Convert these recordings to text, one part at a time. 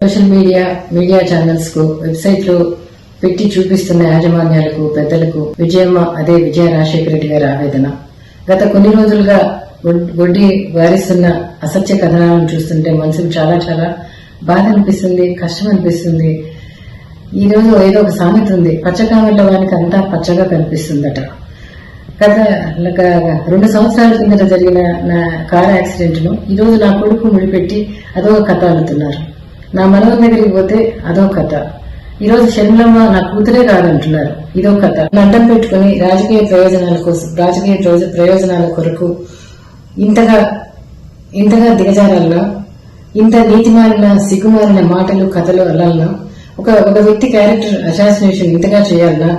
Social media channels కు వెబ్సైట్లు పెట్టి చూపిస్తున్న యాజమాన్యాలకు పెద్దలకు విజయమ్మ అదే విజయ రాజశేఖర రెడ్డి గారి ఆవేదన. గత కొన్ని రోజులుగా వడ్డీ వారిస్తున్న అసత్య కథనాలను చూస్తుంటే మనసుకు చాలా చాలా బాధ అనిపిస్తుంది, కష్టం అనిపిస్తుంది. ఈ రోజు ఏదో ఒక సామెత ఉంది, పచ్చకామెళ్ళ వానికి అంతా పచ్చగా కనిపిస్తుందట. గత 2 సంవత్సరాల కిందట జరిగిన నా కారు యాక్సిడెంట్ ను ఈ రోజు నా కొడుకు ముడిపెట్టి అదో కథ అల్లుతున్నారు. నా మనవరి దగ్గరికి పోతే అదో కథ. ఈ రోజు షర్మిలమ్మ నా కూతురే కాదంటున్నారు, ఇదో కథ. అడ్డం పెట్టుకుని రాజకీయ ప్రయోజనాల కొరకు ఇంతగా దిగజారాలన్నా, ఇంత నీతిమాలిన సిగ్గుమాలిన మాటలు కథలు అల్లాలన్నా, ఒక వ్యక్తి క్యారెక్టర్ అసాసినేషన్ ఇంతగా చేయాలన్నా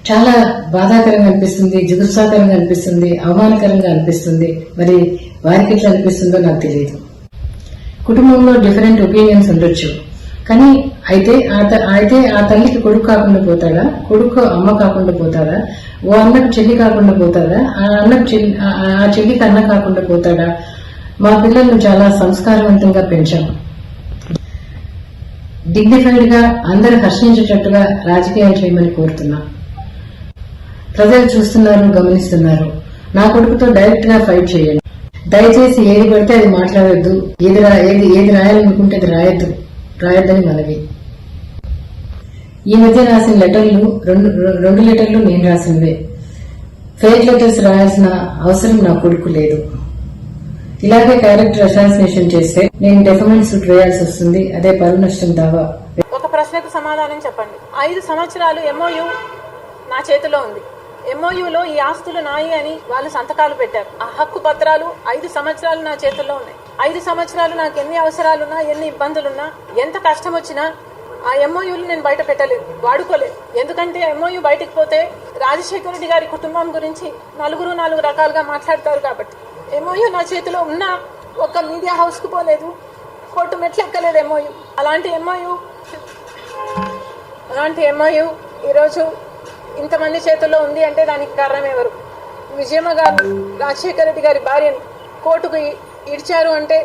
చాలా బాధాకరంగా అనిపిస్తుంది, జుగుప్సాకరంగా అనిపిస్తుంది, అవమానకరంగా అనిపిస్తుంది. మరి వారికి ఎట్లా అనిపిస్తుందో నాకు తెలియదు. కుటుంబంలో డిఫరెంట్ ఒపీనియన్స్ ఉండొచ్చు, కానీ అయితే ఆ తల్లికి కొడుకు కాకుండా పోతాడా, కొడుకు అమ్మ కాకుండా పోతాడా, ఓ అన్నకు చెల్లి కాకుండా పోతాడా, ఆ చెల్లికి అన్న కాకుండా పోతాడా? మా పిల్లలను చాలా సంస్కారవంతంగా పెంచాం. డిగ్నిఫైడ్ గా అందరూ హర్షించేటట్టుగా రాజకీయాలు చేయమని కోరుతున్నా. ప్రజలు చూస్తున్నారు, గమనిస్తున్నారు. నా కొడుకుతో డైరెక్ట్ గా ఫైట్ చేయండి. దయచేసి ఏది పడితే అది మాట్లాడొద్దు, ఏది రాయాలనుకుంటే అది రాయొద్దని మనవి. ఈ మధ్య రాసిన లెటర్లు 2 లెటర్లు నేను రాసినవే. ఫేక్ లెటర్స్ రాయాల్సిన అవసరం నా కొడుకు లేదు. ఇలాగే క్యారెక్టర్ అసాసినేషన్ చేస్తే నేను డెఫమెంట్ సూట్ వేయాల్సి వస్తుంది. అదే పరువు నష్టం దావా. ఒక ప్రశ్నకు సమాధానం చెప్పండి. 5 సంవత్సరాలు MOU నా చేతిలో ఉంది. MOUలో ఈ ఆస్తులు నాయి అని వాళ్ళు సంతకాలు పెట్టారు. ఆ హక్కు పత్రాలు 5 సంవత్సరాలు నా చేతుల్లో ఉన్నాయి. 5 సంవత్సరాలు నాకు ఎన్ని అవసరాలున్నా, ఎన్ని ఇబ్బందులున్నా, ఎంత కష్టం వచ్చినా ఆ MOUలు నేను బయట పెట్టలేదు, వాడుకోలేదు. ఎందుకంటే MOU బయటకు పోతే రాజశేఖర రెడ్డి గారి కుటుంబం గురించి 4 రకాలుగా మాట్లాడతారు. కాబట్టి MOU నా చేతిలో ఉన్నా ఒక్క మీడియా హౌస్ కు పోలేదు, కోర్టు మెట్లు ఎక్కలేదు MOU. అలాంటి MOU ఈరోజు ఇంతమంది చేతుల్లో ఉంది అంటే దానికి కారణం ఎవరు? విజయమ్మ గారు రాజశేఖర రెడ్డి గారి భార్యను కోర్టుకు ఈడ్చారు అంటే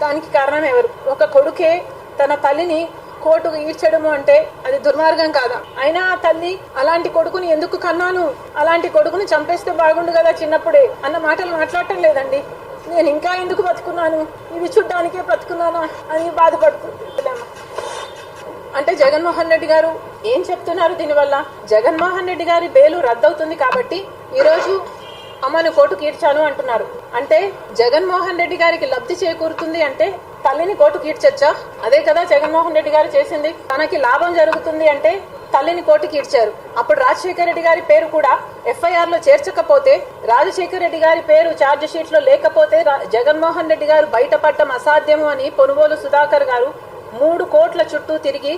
దానికి కారణం ఎవరు? ఒక కొడుకే తన తల్లిని కోర్టుకు ఈడ్చడము అంటే అది దుర్మార్గం కాదా? అయినా ఆ తల్లి అలాంటి కొడుకుని ఎందుకు కన్నాను, అలాంటి కొడుకుని చంపేస్తే బాగుండు కదా చిన్నప్పుడే అన్న మాటలు మాట్లాడటం లేదండి. నేను ఇంకా ఎందుకు బతుకున్నాను, ఇవి చూడ్డానికే బతుకున్నానా అని బాధపడుతున్నాను. అంటే జగన్మోహన్ రెడ్డి గారు ఏం చెప్తున్నారు దీనివల్ల? జగన్మోహన్ రెడ్డి గారి బెయిలు రద్దవుతుంది కాబట్టి ఈరోజు అమ్మను కోర్టుకు ఈడ్చాను అంటున్నారు. అంటే జగన్మోహన్ రెడ్డి గారికి లబ్ధి చేకూరుతుంది అంటే తల్లిని కోర్టుకు ఈడ్చొచ్చా? అదే కదా జగన్మోహన్ రెడ్డి గారు చేసింది. తనకి లాభం జరుగుతుంది అంటే తల్లిని కోర్టుకి ఈడ్చారు. అప్పుడు రాజశేఖర రెడ్డి గారి పేరు కూడా FIR లో చేర్చకపోతే, రాజశేఖర రెడ్డి గారి పేరు ఛార్జ్ షీట్ లో లేకపోతే జగన్మోహన్ రెడ్డి గారు బయటపడటం అసాధ్యము అని పొనుగోలు సుధాకర్ గారు 3 కోట్ల చుట్టూ తిరిగి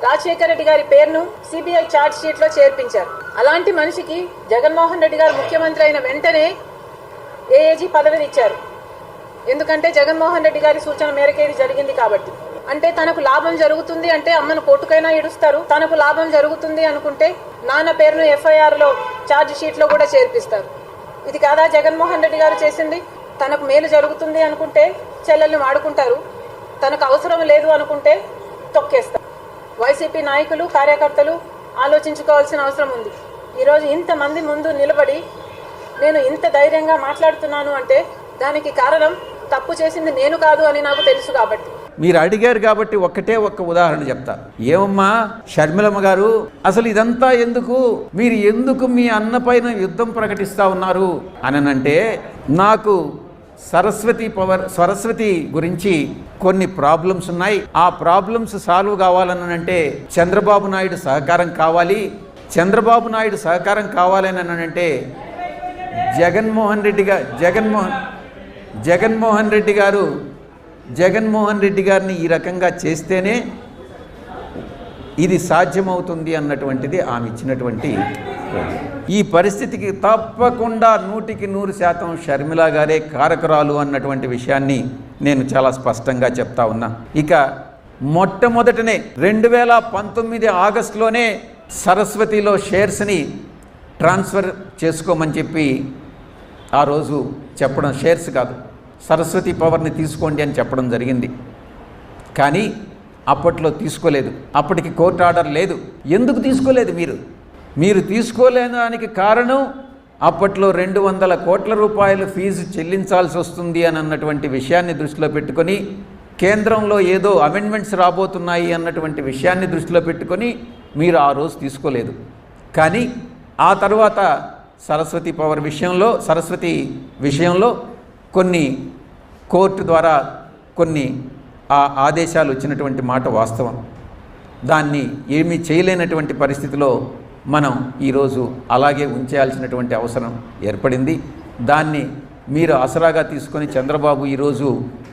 రాజశేఖర రెడ్డి గారి పేరును CBI ఛార్జ్ షీట్ లో చేర్పించారు. అలాంటి మనిషికి జగన్మోహన్ రెడ్డి గారు ముఖ్యమంత్రి అయిన వెంటనే AAG పదవిని ఇచ్చారు. ఎందుకంటే జగన్మోహన్ రెడ్డి గారి సూచన మేరకే ఇది జరిగింది కాబట్టి. అంటే తనకు లాభం జరుగుతుంది అంటే అమ్మను కోర్టుకైనా ఇడుస్తారు, తనకు లాభం జరుగుతుంది అనుకుంటే నాన్న పేరును FIR లో ఛార్జ్ షీట్ లో కూడా చేర్పిస్తారు. ఇది కాదా జగన్మోహన్ రెడ్డి గారు చేసింది? తనకు మేలు జరుగుతుంది అనుకుంటే చెల్లెల్ని వాడుకుంటారు, తనకు అవసరం లేదు అనుకుంటే తొక్కేస్తారు. వైసీపీ నాయకులు, కార్యకర్తలు ఆలోచించుకోవాల్సిన అవసరం ఉంది. ఈరోజు ఇంతమంది ముందు నిలబడి నేను ఇంత ధైర్యంగా మాట్లాడుతున్నాను అంటే దానికి కారణం తప్పు చేసింది నేను కాదు అని నాకు తెలుసు కాబట్టి. మీరు అడిగారు కాబట్టి ఒక్క ఉదాహరణ చెప్తా. ఏమమ్మా షర్మిలమ్మ గారు, అసలు ఇదంతా ఎందుకు, మీరు ఎందుకు మీ అన్న పైన యుద్ధం ప్రకటిస్తా ఉన్నారు అనంటే, నాకు సరస్వతి గురించి కొన్ని ప్రాబ్లమ్స్ ఉన్నాయి. ఆ ప్రాబ్లమ్స్ సాల్వ్ కావాలనంటే చంద్రబాబు నాయుడు సహకారం కావాలి. చంద్రబాబు నాయుడు సహకారం కావాలని అంటే జగన్మోహన్ రెడ్డి గారిని ఈ రకంగా చేస్తేనే ఇది సాధ్యమవుతుంది అన్నటువంటిది ఆమె ఇచ్చినటువంటి. ఈ పరిస్థితికి తప్పకుండా 100% షర్మిల గారే కారకురాలు అన్నటువంటి విషయాన్ని నేను చాలా స్పష్టంగా చెప్తా ఉన్నా. ఇక మొట్టమొదటనే 2019 ఆగస్టులోనే సరస్వతిలో షేర్స్ని ట్రాన్స్ఫర్ చేసుకోమని చెప్పి ఆ రోజు చెప్పడం, షేర్స్ కాదు సరస్వతి పవర్ని తీసుకోండి అని చెప్పడం జరిగింది. కానీ అప్పట్లో తీసుకోలేదు. అప్పటికి కోర్టు ఆర్డర్ లేదు. ఎందుకు తీసుకోలేదు? మీరు తీసుకోలేదానికి కారణం అప్పట్లో 200 కోట్ల రూపాయలు ఫీజు చెల్లించాల్సి వస్తుంది అని అన్నటువంటి విషయాన్ని దృష్టిలో పెట్టుకొని, కేంద్రంలో ఏదో అమెండ్మెంట్స్ రాబోతున్నాయి అన్నటువంటి విషయాన్ని దృష్టిలో పెట్టుకొని మీరు ఆ రోజు తీసుకోలేదు. కానీ ఆ తర్వాత సరస్వతి విషయంలో కొన్ని కోర్టు ద్వారా కొన్ని ఆదేశాలు వచ్చినటువంటి మాట వాస్తవం. దాన్ని ఏమీ చేయలేనటువంటి పరిస్థితిలో మనం ఈరోజు అలాగే ఉంచేయాల్సినటువంటి అవసరం ఏర్పడింది. దాన్ని మీరు ఆసరాగా తీసుకొని చంద్రబాబు ఈరోజు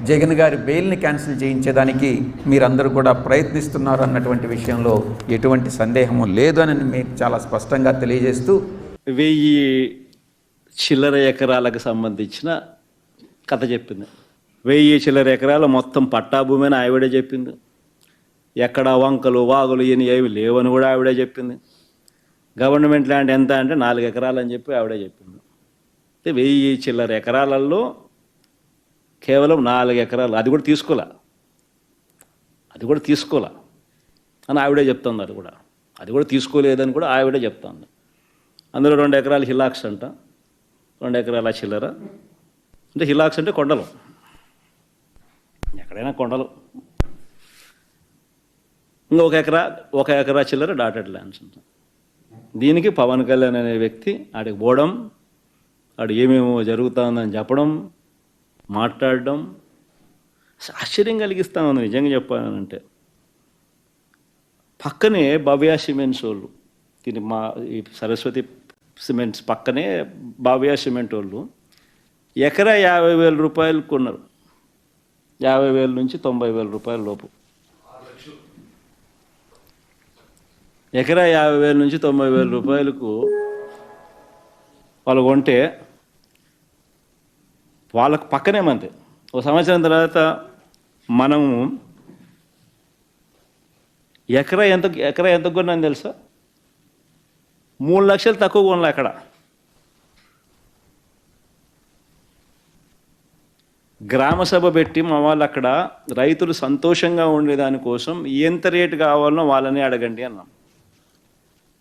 జగన్ గారి బెయిల్ని క్యాన్సిల్ చేయించేదానికి మీరందరూ కూడా ప్రయత్నిస్తున్నారు అన్నటువంటి విషయంలో ఎటువంటి సందేహము లేదు అని మీకు చాలా స్పష్టంగా తెలియజేస్తూ, 1000 చిల్లర ఎకరాలకు సంబంధించిన కథ చెప్పింది. 1000 చిల్లర ఎకరాలు మొత్తం పట్టాభూమి అని ఆవిడే చెప్పింది. ఎక్కడ వంకలు వాగులు ఏవి లేవని కూడా ఆవిడే చెప్పింది. గవర్నమెంట్ ల్యాండ్ ఎంత అంటే 4 ఎకరాలు అని చెప్పి ఆవిడే చెప్పింది. 1000 చిల్లర ఎకరాలలో కేవలం 4 ఎకరాలు, అది కూడా తీసుకోలే అని ఆవిడే చెప్తుంది. అది కూడా తీసుకోలేదని కూడా ఆవిడే చెప్తుంది. అందులో 2 ఎకరాలు హిలాక్స్ అంట, 2 ఎకరాల చిల్లర. అంటే హిలాక్స్ అంటే కొండలు, ఎక్కడైనా కొండలు. ఇంకా 1 ఎకరా చిల్లర డాటెడ్ ల్యాండ్స్ అంట. దీనికి పవన్ కళ్యాణ్ అనే వ్యక్తి ఆడికి పోవడం, ఆడు ఏమేమో జరుగుతుందని చెప్పడం, మాట్లాడడం ఆశ్చర్యం కలిగిస్తా ఉంది. నిజంగా చెప్పానంటే పక్కనే భవ్య సిమెంట్స్ వాళ్ళు, ఈ సరస్వతి సిమెంట్స్ పక్కనే భవ్య సిమెంట్ వాళ్ళు ఎకరా 50,000 రూపాయలు కొన్నారు. 50,000 నుంచి 90,000 రూపాయల లోపు. ఎకరా 50,000 నుంచి 90,000 రూపాయలకు వాళ్ళు కొంటే వాళ్ళకు పక్కనే మంతే. ఒక సంవత్సరం తర్వాత మనము ఎకరా ఎంత కొన్నాను తెలుసా? 3 లక్షలు తక్కువ కొనలే. అక్కడ గ్రామ సభ పెట్టి మా వాళ్ళు అక్కడ రైతులు సంతోషంగా ఉండేదానికోసం ఎంత రేటు కావాలనో వాళ్ళని అడగండి అన్నాం.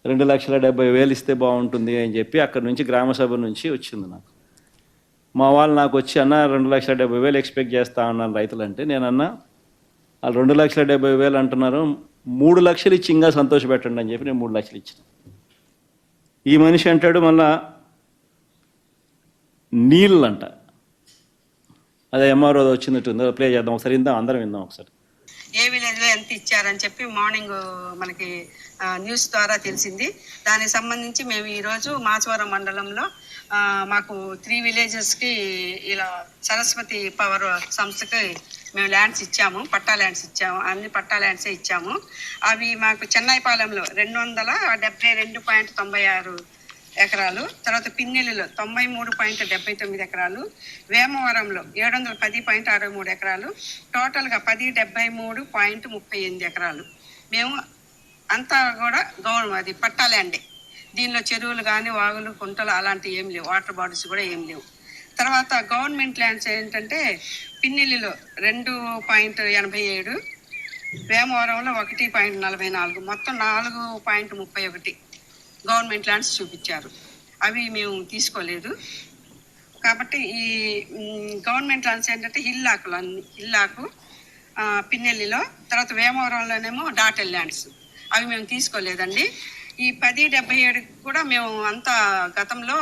2,70,000 ఇస్తే బాగుంటుంది అని చెప్పి అక్కడి నుంచి గ్రామ సభ నుంచి వచ్చింది నాకు. మా వాళ్ళు నాకు వచ్చి అన్న 2,70,000 ఎక్స్పెక్ట్ చేస్తా అన్నాను రైతులంటే. నేనన్నా వాళ్ళు 2,70,000 అంటున్నారు, 3 లక్షలు ఇచ్చి ఇంకా సంతోషపెట్టండి అని చెప్పి నేను 3 లక్షలు ఇచ్చిన. ఈ మనిషి అంటాడు మళ్ళా నీళ్ళు అంట. అదే ఎంఆర్ఓ వచ్చినట్టు ప్లే చేద్దాం ఒకసారి, అందరం విందాం ఒకసారి. ఏ విలేజ్లో ఎంత ఇచ్చారని చెప్పి మార్నింగ్ మనకి న్యూస్ ద్వారా తెలిసింది. దానికి సంబంధించి మేము ఈరోజు మాచవరం మండలంలో మాకు 3 విలేజెస్కి ఇలా సరస్వతి పవర్ సంస్థకి మేము ల్యాండ్స్ ఇచ్చాము, పట్టా ల్యాండ్స్ ఇచ్చాము. అన్ని పట్టా ల్యాండ్సే ఇచ్చాము. అవి మాకు చెన్నైపాలెంలో 272.96 ఎకరాలు, తర్వాత పిన్నెల్లిలో 93.79 ఎకరాలు, వేమవరంలో 710.63 ఎకరాలు, టోటల్గా 1073.38 ఎకరాలు. మేము అంతా కూడా అది పట్టా ల్యాండే. దీనిలో చెరువులు కానీ వాగులు కుంటలు అలాంటివి ఏం లేవు, వాటర్ బాడీస్ కూడా ఏం లేవు. తర్వాత గవర్నమెంట్ ల్యాండ్స్ ఏంటంటే పిన్నెల్లిలో 2.87, వేమవరంలో 1.44, మొత్తం 4.31 గవర్నమెంట్ ల్యాండ్స్ చూపించారు. అవి మేము తీసుకోలేదు. కాబట్టి ఈ గవర్నమెంట్ ల్యాండ్స్ ఏంటంటే హిల్లాకు పిన్నెల్లిలో, తర్వాత వేమవరంలోనేమో డాటెడ్ ల్యాండ్స్, అవి మేము తీసుకోలేదండి. ఈ 1077 కూడా మేము అంతా గతంలో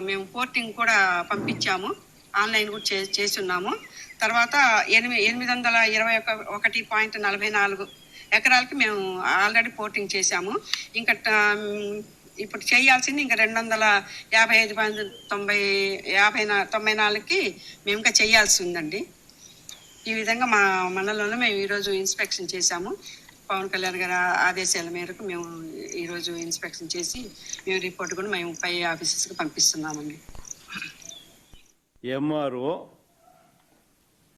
మేము పోర్టింగ్ కూడా పంపించాము, ఆన్లైన్ కూడా చేసి ఉన్నాము. తర్వాత 821.44 ఎకరాలకి మేము ఆల్రెడీ పోర్టింగ్ చేశాము. ఇంకా ఇప్పుడు చేయాల్సింది ఇంకా 255.94కి మేము ఇంకా చేయాల్సి ఉందండి. ఈ విధంగా మా మండలంలో మేము ఈరోజు ఇన్స్పెక్షన్ చేశాము. పవన్ కళ్యాణ్ గారి ఆదేశాల మేరకు మేము ఈరోజు ఇన్స్పెక్షన్ చేసి మేము రిపోర్ట్ కూడా మేము పై ఆఫీసెస్కి పంపిస్తున్నామండి. ఎంఆర్ఓ